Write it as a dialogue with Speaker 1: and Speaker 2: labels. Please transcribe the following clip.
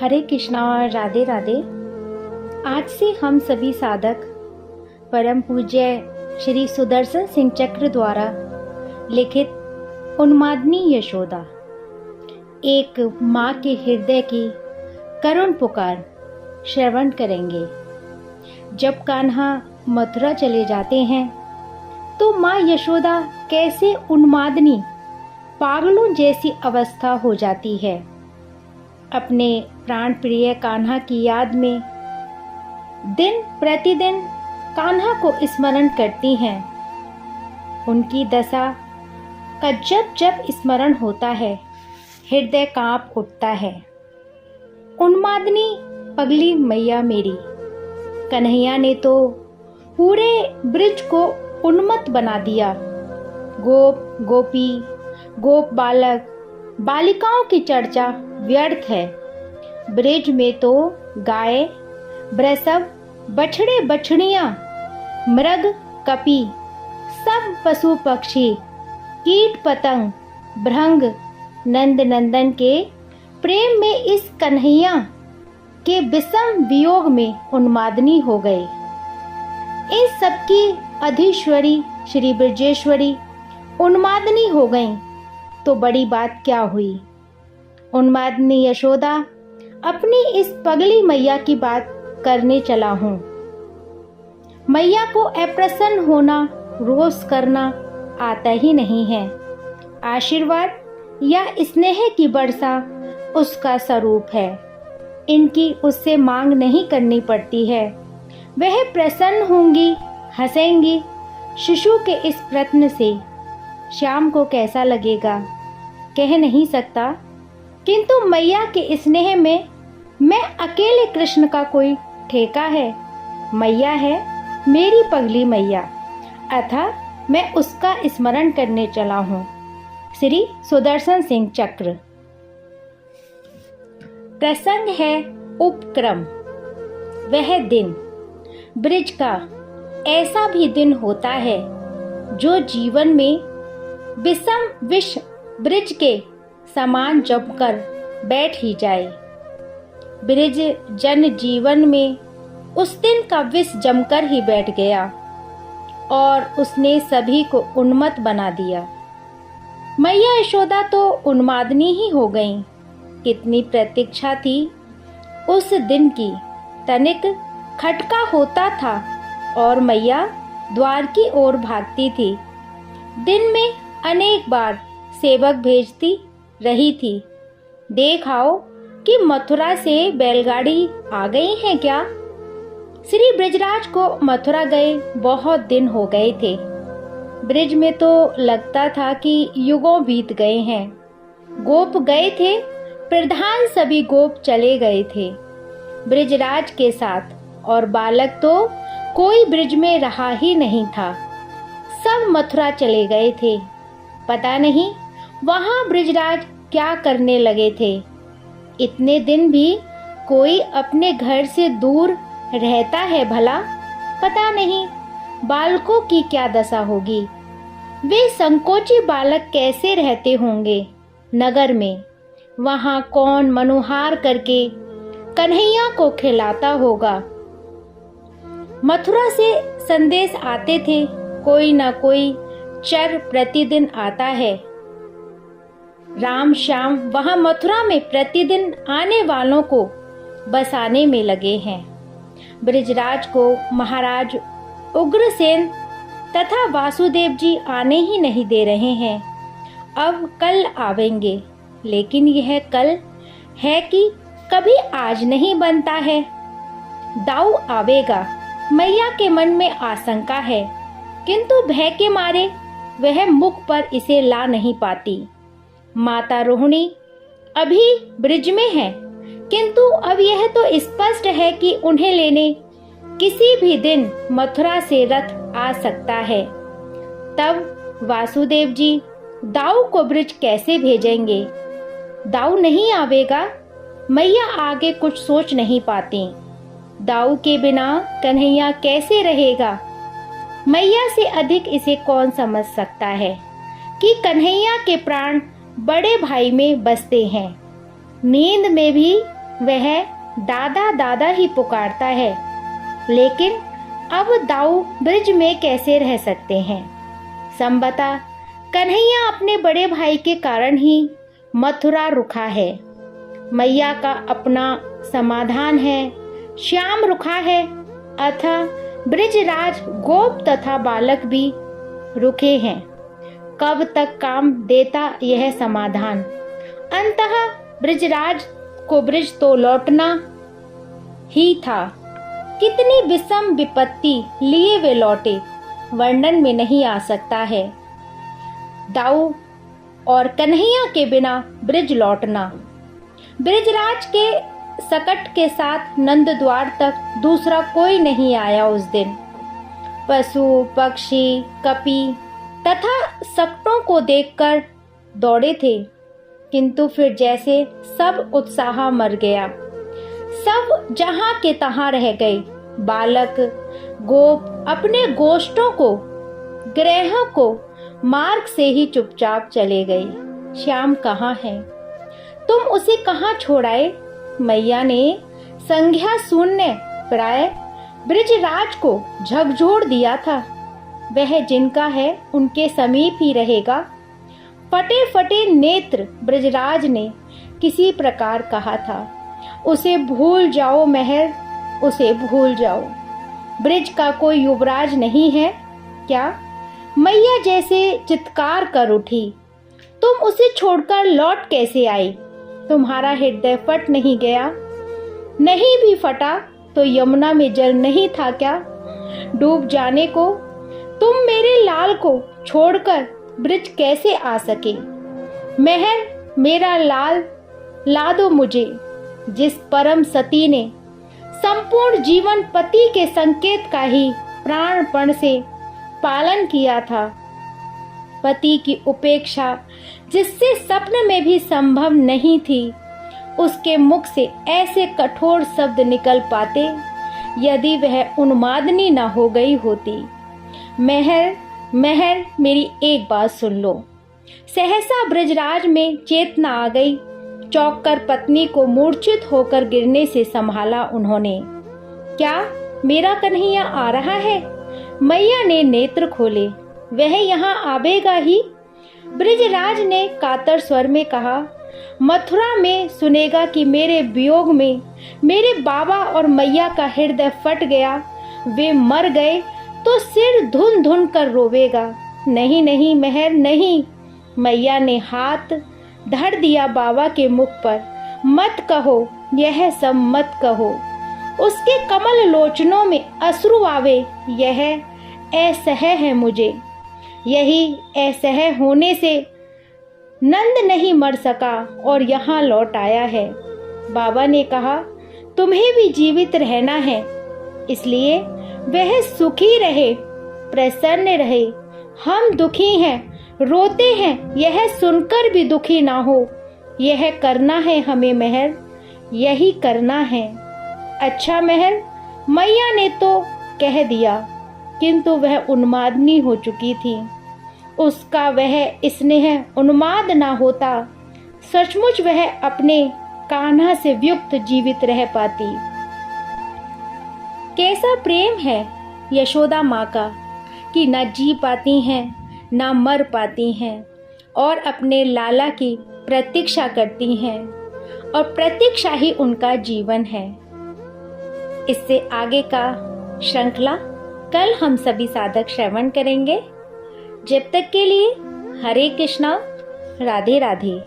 Speaker 1: हरे कृष्णा और राधे राधे। आज से हम सभी साधक परम पूज्य श्री सुदर्शन सिंह चक्र द्वारा लिखित उन्मादनी यशोदा, एक माँ के हृदय की करुण पुकार श्रवण करेंगे। जब कान्हा मथुरा चले जाते हैं तो माँ यशोदा कैसे उन्मादनी पागलों जैसी अवस्था हो जाती है। अपने प्राण प्रिय कान्हा की याद में दिन प्रतिदिन कान्हा को स्मरण करती हैं। उनकी दशा का जब जब स्मरण होता है हृदय कांप उठता है। उन्मादनी पगली मैया मेरी, कन्हैया ने तो पूरे ब्रिज को उन्मत्त बना दिया। गोप गोपी, गोप बालक, बालिकाओं की चर्चा व्यर्थ है। ब्रिज में तो गाय, वृषभ, बछड़े बछड़ियां, मृग कपी, सब पशु पक्षी, कीट पतंग, भृंग नंद नंदन के प्रेम में इस कन्हैया के विषम वियोग में उन्मादनी हो गए। इस सबकी अधीश्वरी श्री ब्रजेश्वरी उन्मादनी हो गईं तो बड़ी बात क्या हुई। उन्मादनी यशोदा अपनी इस पगली मैया की बात करने चला हूँ। मैया को अप्रसन्न होना, रोष करना आता ही नहीं है। आशीर्वाद या स्नेह की वर्षा उसका स्वरूप है। इनकी उससे मांग नहीं करनी पड़ती है। वह प्रसन्न होंगी, हंसेंगी। शिशु के इस प्रश्न से श्याम को कैसा लगेगा कह नहीं सकता, किंतु मैया के स्नेह में मैं अकेले कृष्ण का कोई ठेका है। मैया है मेरी पगली मैया, अतः मैं उसका स्मरण करने चला हूँ। श्री सुदर्शन सिंह चक्र। प्रसंग है उपक्रम। वह दिन, ब्रिज का ऐसा भी दिन होता है जो जीवन में विषम विष ब्रिज के समान जमकर बैठ ही जाए। ब्रिज जन जीवन में उस दिन का विष जमकर ही बैठ गया और उसने सभी को उन्मत्त बना दिया। मैया यशोदा तो उन्मादनी ही हो गईं। कितनी प्रतीक्षा थी उस दिन की। तनिक खटका होता था और मैया द्वार की ओर भागती थी। दिन में अनेक बार सेवक भेजती रही थी। देख आओ कि मथुरा से बैलगाड़ी आ गई है क्या। श्री ब्रजराज को मथुरा गए बहुत दिन हो गए थे। ब्रिज में तो लगता था कि युगों बीत गए हैं। गोप गए थे, प्रधान सभी गोप चले गए थे ब्रजराज के साथ, और बालक तो कोई ब्रिज में रहा ही नहीं था। सब मथुरा चले गए थे। पता नहीं वहां ब्रजराज क्या करने लगे थे। इतने दिन भी कोई अपने घर से दूर रहता है भला। पता नहीं बालकों की क्या दशा होगी। वे संकोची बालक कैसे रहते होंगे नगर में। वहां कौन मनुहार करके कन्हैया को खिलाता होगा। मथुरा से संदेश आते थे, कोई न कोई चर प्रतिदिन आता है। राम श्याम वहां मथुरा में प्रतिदिन आने वालों को बसाने में लगे हैं। ब्रजराज को महाराज उग्रसेन तथा वासुदेव जी आने ही नहीं दे रहे हैं। अब कल आवेंगे, लेकिन यह कल है कि कभी आज नहीं बनता है। दाऊ आवेगा, मैया के मन में आशंका है, किंतु भय के मारे वह मुख पर इसे ला नहीं पाती। माता रोहिणी अभी ब्रिज में है, किंतु अब यह तो स्पष्ट है कि उन्हें लेने किसी भी दिन मथुरा से रथ आ सकता है। तब वासुदेव जी दाऊ को ब्रिज कैसे भेजेंगे। दाऊ नहीं आवेगा। मैया आगे कुछ सोच नहीं पाती। दाऊ के बिना कन्हैया कैसे रहेगा। मैया से अधिक इसे कौन समझ सकता है कि कन्हैया के प्राण बड़े भाई में बसते हैं। नींद में भी वह दादा दादा ही पुकारता है। लेकिन अब दाऊ ब्रिज में कैसे रह सकते हैं? संभवतः कन्हैया अपने बड़े भाई के कारण ही मथुरा रुका है। मैया का अपना समाधान है, श्याम रुका है, अतः ब्रिजराज गोप तथा बालक भी रुके हैं। कब तक काम देता यह समाधान? अंततः ब्रिजराज को ब्रिज तो लौटना ही था। कितनी विषम विपत्ति लिए वे लौटे, वर्णन में नहीं आ सकता है। दाऊ और कन्हैया के बिना ब्रिज लौटना। ब्रिजराज के सकट के साथ नंद द्वार तक दूसरा कोई नहीं आया उस दिन। पशु पक्षी कपि तथा सकटों को देखकर दौड़े थे, किंतु फिर जैसे सब उत्साह मर गया। सब जहां के तहां रह गए। बालक गोप अपने गोष्ठों को ग्रहों को मार्ग से ही चुपचाप चले गए। श्याम कहाँ है? तुम उसे कहाँ छोड़ाए? मैया ने संज्ञा शून्य प्राय ब्रिजराज को झकझोर दिया था। वह जिनका है उनके समीप ही रहेगा। फटे फटे नेत्र ब्रिजराज ने किसी प्रकार कहा था। उसे भूल जाओ महर, उसे भूल जाओ। ब्रिज का कोई युवराज नहीं है क्या? मैया जैसे चित्कार कर उठी। तुम उसे छोड़कर लौट कैसे आई? तुम्हारा हृदय फट नहीं गया? नहीं भी फटा तो यमुना में जल नहीं था क्या डूब जाने को? तुम मेरे लाल को छोड़कर ब्रिज कैसे आ सके? महर मेरा लाल ला दो मुझे, जिस परम सती ने संपूर्ण जीवन पति के संकेत का ही प्राणपण से पालन किया था। पति की उपेक्षा जिससे स्वप्न में भी संभव नहीं थी, उसके मुख से ऐसे कठोर शब्द निकल पाते यदि वह उन्मादनी न हो गई होती। महर महर मेरी एक बात सुन लो। सहसा ब्रजराज में चेतना आ गई। चौंक कर पत्नी को मूर्छित होकर गिरने से संभाला उन्होंने। क्या मेरा कन्हैया आ रहा है? मैया ने नेत्र खोले। वह यहाँ आवेगा ही? ब्रिजराज ने कातर स्वर में कहा। मथुरा में सुनेगा कि मेरे वियोग में मेरे बाबा और मैया का हृदय फट गया, वे मर गए, तो सिर धुन धुन कर रोवेगा। नहीं नहीं महर नहीं। मैया ने हाथ धर दिया बाबा के मुख पर। मत कहो, यह सब मत कहो। उसके कमल लोचनों में अश्रु आवे, यह असह्य है मुझे। यही असह्य होने से नंद नहीं मर सका और यहाँ लौट आया है। बाबा ने कहा तुम्हें भी जीवित रहना है, इसलिए वह सुखी रहे, प्रसन्न रहे। हम दुखी हैं, रोते हैं, यह सुनकर भी दुखी ना हो। यह करना है हमें महर, यही करना है। अच्छा महर, मैया ने तो कह दिया, किंतु वह उन्मादनी हो चुकी थी। उसका वह स्नेह उन्माद ना होता, सचमुच वह अपने कान्हा से युक्त जीवित रह पाती। कैसा प्रेम है यशोदा माँ का कि न जी पाती हैं न मर पाती हैं और अपने लाला की प्रतीक्षा करती हैं, और प्रतीक्षा ही उनका जीवन है। इससे आगे का श्रृंखला कल हम सभी साधक श्रवण करेंगे। जब तक के लिए हरे कृष्णा, राधे राधे।